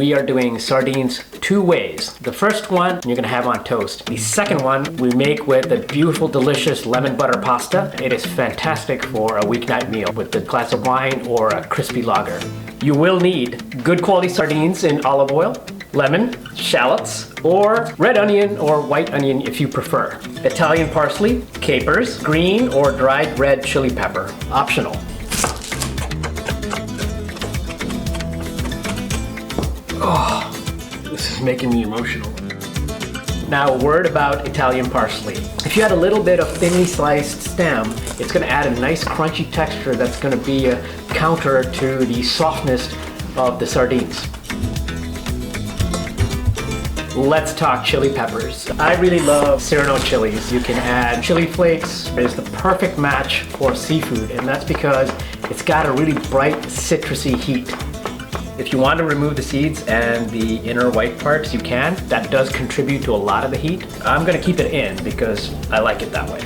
we are doing sardines two ways. The first one you're gonna have on toast. The second one we make with a beautiful, delicious lemon butter pasta. It is fantastic for a weeknight meal with a glass of wine or a crispy lager. You will need good quality sardines in olive oil, lemon, shallots, or red onion or white onion if you prefer. Italian parsley, capers, green or dried red chili pepper, optional. Oh, this is making me emotional. Now, a word about Italian parsley. If you add a little bit of thinly sliced stem, it's gonna add a nice crunchy texture that's gonna be a counter to the softness of the sardines. Let's talk chili peppers. I really love Serrano chilies. You can add chili flakes. It's the perfect match for seafood, and that's because it's got a really bright citrusy heat. If you want to remove the seeds and the inner white parts, you can. That does contribute to a lot of the heat. I'm gonna keep it in because I like it that way.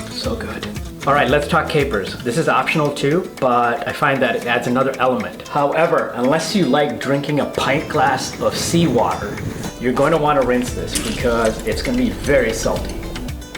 So good. All right, let's talk capers. This is optional too, but I find that it adds another element. However, unless you like drinking a pint glass of seawater, you're going to want to rinse this because it's going to be very salty.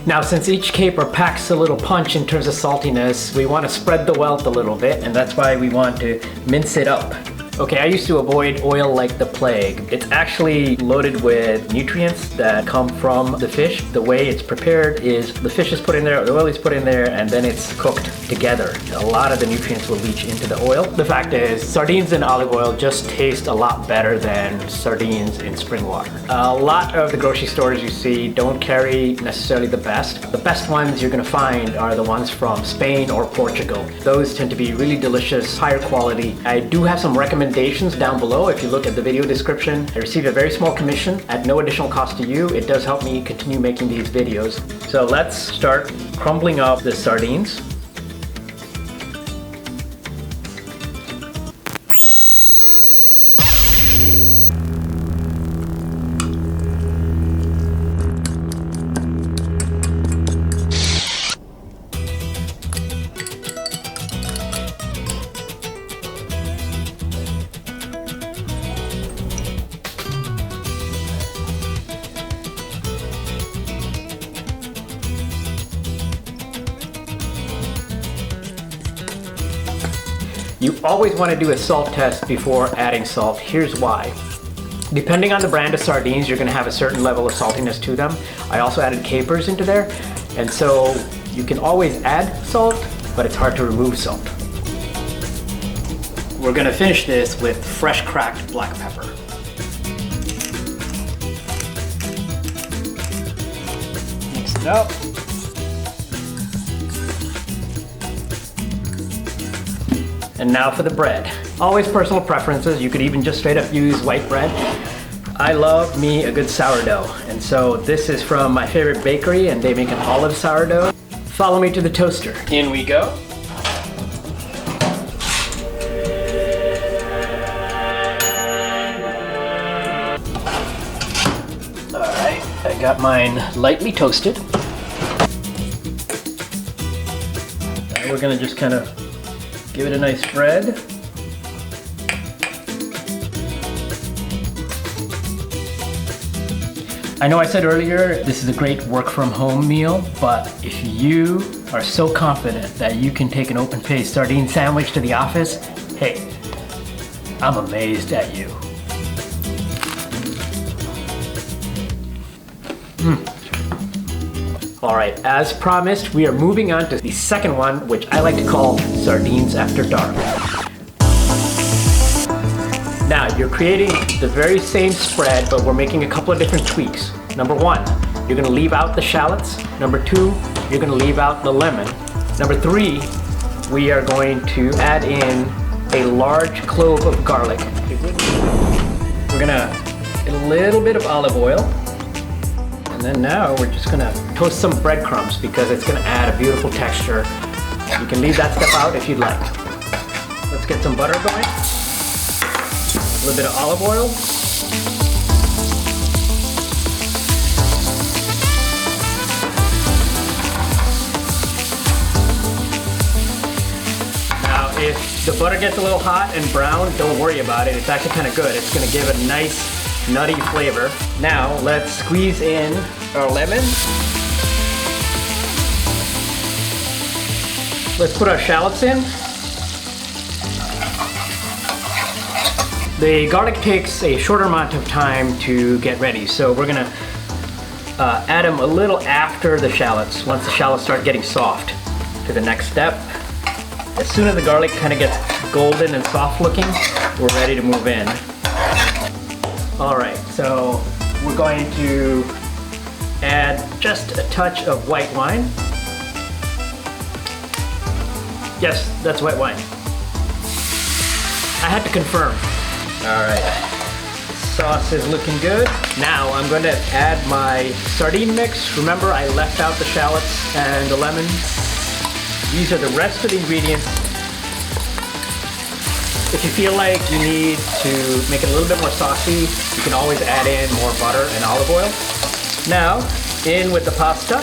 Now, since each caper packs a little punch in terms of saltiness, we want to spread the wealth a little bit, and that's why we want to mince it up. Okay, I used to avoid oil like the plague. It's actually loaded with nutrients that come from the fish. The way it's prepared is the fish is put in there, the oil is put in there, and then it's cooked together. A lot of the nutrients will leach into the oil. The fact is, sardines in olive oil just taste a lot better than sardines in spring water. A lot of the grocery stores you see don't carry necessarily the best. The best ones you're gonna find are the ones from Spain or Portugal. Those tend to be really delicious, higher quality. I do have some recommendations down below if you look at the video description. I receive a very small commission at no additional cost to you. It does help me continue making these videos. So let's start crumbling up the sardines. You always want to do a salt test before adding salt. Here's why. Depending on the brand of sardines, you're going to have a certain level of saltiness to them. I also added capers into there, and so you can always add salt, but it's hard to remove salt. We're going to finish this with fresh cracked black pepper. Mix it up. And now for the bread. Always personal preferences. You could even just straight up use white bread. I love me a good sourdough. And so this is from my favorite bakery, and they make an olive sourdough. Follow me to the toaster. In we go. All right, I got mine lightly toasted. Now we're gonna just kind of give it a nice spread. I know I said earlier, this is a great work from home meal, but if you are so confident that you can take an open-faced sardine sandwich to the office, hey, I'm amazed at you. All right, as promised, we are moving on to the second one, which I like to call sardines after dark. Now, you're creating the very same spread, but we're making a couple of different tweaks. Number one, you're gonna leave out the shallots. Number two, you're gonna leave out the lemon. Number three, we are going to add in a large clove of garlic. We're gonna get a little bit of olive oil. And then now we're just gonna toast some breadcrumbs because it's gonna add a beautiful texture. You can leave that step out if you'd like. Let's get some butter going. A little bit of olive oil. Now If the butter gets a little hot and brown, don't worry about it. It's actually kind of good. It's gonna give a nice nutty flavor. Now let's squeeze in our lemon. Let's put our shallots in. The garlic takes a shorter amount of time to get ready, so we're gonna add them a little after the shallots, once the shallots start getting soft. To the next step. As soon as the garlic kind of gets golden and soft looking, we're ready to move in. All right, so we're going to add just a touch of white wine. Yes, that's white wine. I had to confirm. All right. Sauce is looking good. Now I'm going to add my sardine mix. Remember, I left out the shallots and the lemon. These are the rest of the ingredients. If you feel like you need to make it a little bit more saucy, you can always add in more butter and olive oil. Now, in with the pasta.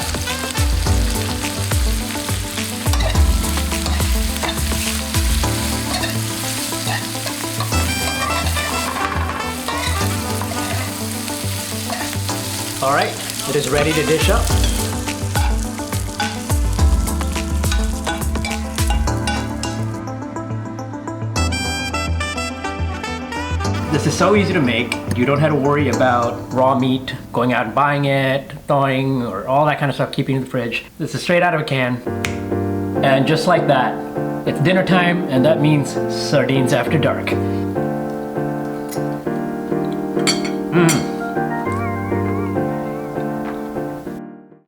All right, it is ready to dish up. This is so easy to make. You don't have to worry about raw meat, going out and buying it, thawing, or all that kind of stuff, keeping it in the fridge. This is straight out of a can. And just like that, it's dinner time, and that means sardines after dark. Mmm.